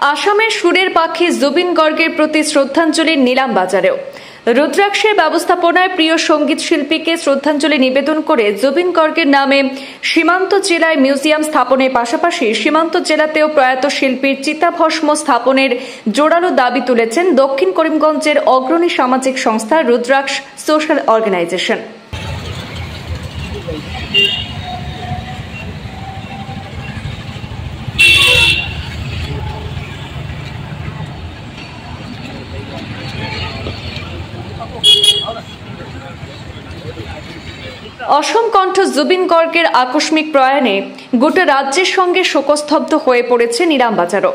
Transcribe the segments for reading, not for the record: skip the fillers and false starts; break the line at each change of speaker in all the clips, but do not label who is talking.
আসামের সুরের পাখি জুবিন গর্গের প্রতি শ্রদ্ধাঞ্জলি নিলামবাজারেও। রুদ্রাক্ষের ব্যবস্থাপনায় প্রিয় সঙ্গীত শিল্পীকে শ্রদ্ধাঞ্জলি নিবেদন করে জুবিন গর্গের নামে সীমান্ত জেলায় মিউজিয়াম স্থাপনের পাশাপাশি সীমান্ত জেলাতেও প্রয়াত শিল্পীর চিতাভস্ম স্থাপনের জোরালো দাবি তুলেছেন দক্ষিণ করিমগঞ্জের অগ্রণী সামাজিক সংস্থা রুদ্রাক্ষ সোশ্যাল অর্গানাইজেশন। অসম কণ্ঠ জুবিন গর্গের আকস্মিক প্রয়াণে গোটা রাজ্যের সঙ্গে শোকস্তব্ধ হয়ে পড়েছে নিলামবাজারও।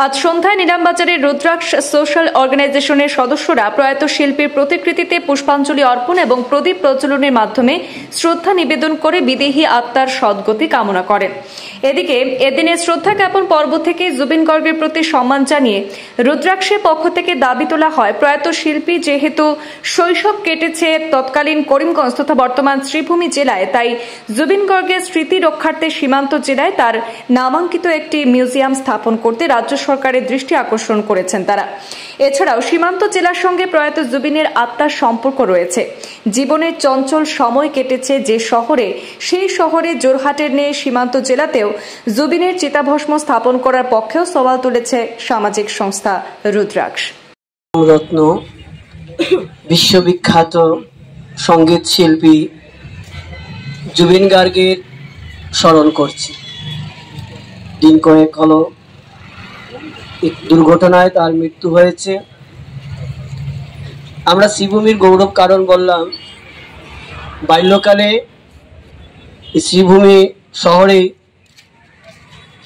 আজ সন্ধ্যায় নিলামবাজারের রুদ্রাক্ষ সোশ্যাল অর্গানাইজেশনের সদস্যরা প্রয়াত শিল্পীর প্রতিকৃতিতে পুষ্পাঞ্জলি অর্পণ এবং প্রদীপ প্রজ্বলনের মাধ্যমে শ্রদ্ধা নিবেদন করে বিদেহী আত্মার সদ্গতি কামনা করেন। এদিকে এদিনের শ্রদ্ধা জ্ঞাপন পর্ব থেকে জুবিন গর্গের প্রতি সম্মান জানিয়ে রুদ্রাক্ষের পক্ষ থেকে দাবি তোলা হয়, প্রয়াত শিল্পী যেহেতু শৈশব কেটেছে তৎকালীন করিমগঞ্জ তথা বর্তমান শ্রীভূমি জেলায়, তাই জুবিন গর্গের স্মৃতি রক্ষার্থে সীমান্ত জেলায় তার নামাঙ্কিত একটি মিউজিয়াম স্থাপন করতে রাজ্য সরকারের দৃষ্টি আকর্ষণ করেছেন তারা। এছাড়াও সীমান্ত জেলার সঙ্গে প্রয়াত জুবিনের আত্মার সম্পর্ক রয়েছে। জীবনের চঞ্চল সময় কেটেছে যে শহরে, সেই শহরে জোরহাটের নিয়ে সীমান্ত জেলাতেও জুবিনের চিতাভস্ম স্থাপন করার পক্ষেও সওয়াল তুলেছে সামাজিক সংস্থা রুদ্রাক্ষ।
রত্ন বিশ্ববিখ্যাত সঙ্গীত শিল্পী জুবিন গার্গের স্মরণ করছি। দিন কয়েক হলো এক দুর্ঘটনায় তার মৃত্যু হয়েছে। আমরা শ্রীভূমির গৌরব কারণ বললাম, বাল্যকালে শ্রীভূমি শহরে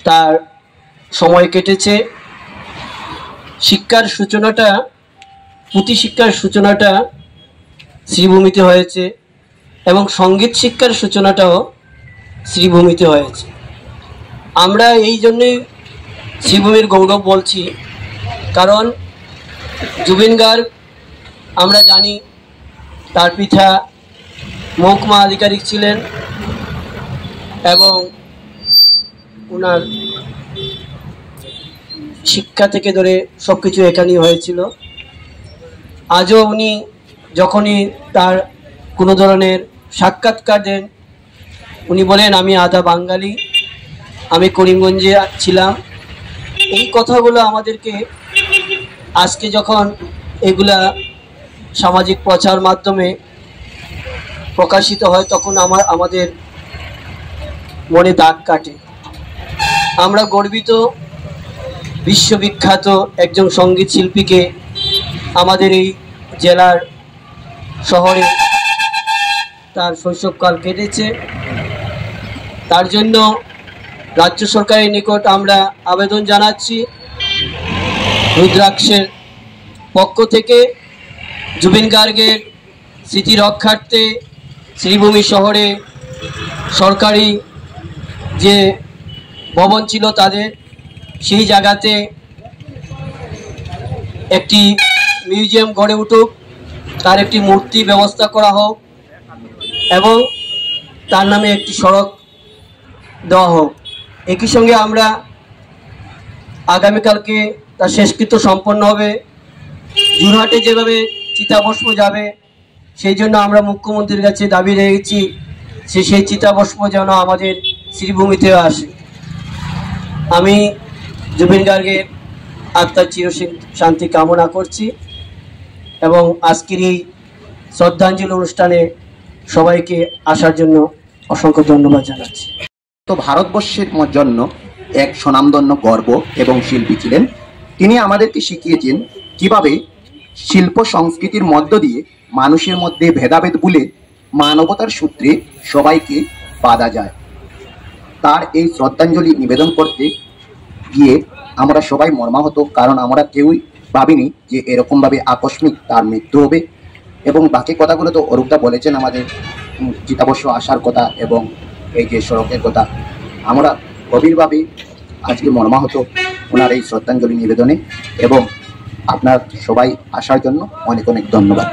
তার সময় কেটেছে। শিক্ষার সূচনাটা, পুঁথি শিক্ষার সূচনাটা শ্রীভূমিতে হয়েছে এবং সঙ্গীত শিক্ষার সূচনাটাও শ্রীভূমিতে হয়েছে। আমরা এই জন্যই শ্রীভূমির গৌরব বলছি, কারণ জুবিন গার্গ আমরা জানি তার পিতা মহকুমা আধিকারিক ছিলেন এবং ওনার শিক্ষা থেকে ধরে সব কিছু এখানেই হয়েছিল। আজও উনি যখনই তার কোনো ধরনের সাক্ষাৎকার দেন, উনি বলেন আমি আধা বাঙালি, আমি করিমগঞ্জে ছিলাম। এই কথাগুলো আমাদেরকে আজকে যখন এগুলা সামাজিক প্রচার মাধ্যমে প্রকাশিত হয় তখন আমাদের মনে দাগ কাটে। আমরা গর্বিত বিশ্ববিখ্যাত একজন সঙ্গীত শিল্পীকে আমাদের এই জেলার শহরে তার শৈশবকাল কেটেছে। তার জন্য রাজ্য সরকারের নিকট আমরা আবেদন জানাচ্ছি, রুদ্রাক্ষের পক্ষ থেকে জুবিন গার্গের স্মৃতি রক্ষার্থে শ্রীভূমি শহরে সরকারি যে ভবন ছিল তাদের, সেই জায়গাতে একটি মিউজিয়াম গড়ে উঠুক, তার একটি মূর্তি ব্যবস্থা করা হোক এবং তার নামে একটি সড়ক দেওয়া হোক। একই সঙ্গে আমরা আগামীকালকে তার শেষকৃত্য সম্পন্ন হবে। জোরহাটে যেভাবে চিতাভস্ম যাবে, সেই জন্য আমরা মুখ্যমন্ত্রীর কাছে দাবি রেখেছি সেই চিতাভস্ম যেন আমাদের শ্রীভূমিতেও আসে। আমি জুবিন গার্গের আত্মার চিরশান্তি কামনা করছি এবং আজকের এই শ্রদ্ধাঞ্জলি অনুষ্ঠানে সবাইকে আসার জন্য অসংখ্য ধন্যবাদ জানাচ্ছি।
তো ভারতবর্ষের জন্য এক স্বনামধন্য গর্ব এবং শিল্পী ছিলেন। তিনি আমাদেরকে শিখিয়েছেন কিভাবে শিল্প সংস্কৃতির মধ্য দিয়ে মানুষের মধ্যে ভেদাভেদ ভুলে মানবতার সূত্রে সবাইকে বাঁধা যায়। তার এই শ্রদ্ধাঞ্জলি নিবেদন করতে গিয়ে আমরা সবাই মর্মাহত, কারণ আমরা কেউই ভাবিনি যে এরকমভাবে আকস্মিক তার মৃত্যু হবে। এবং বাকি কথাগুলো তো অরূপদা বলেছেন, আমাদের চিতাভস্ম আসার কথা এবং এই যে সড়কের কথা। আমরা গভীরভাবে আজকে মর্মাহত ওনার এই শ্রদ্ধাঞ্জলি নিবেদনে, এবং আপনার সবাই আসার জন্য অনেক অনেক ধন্যবাদ।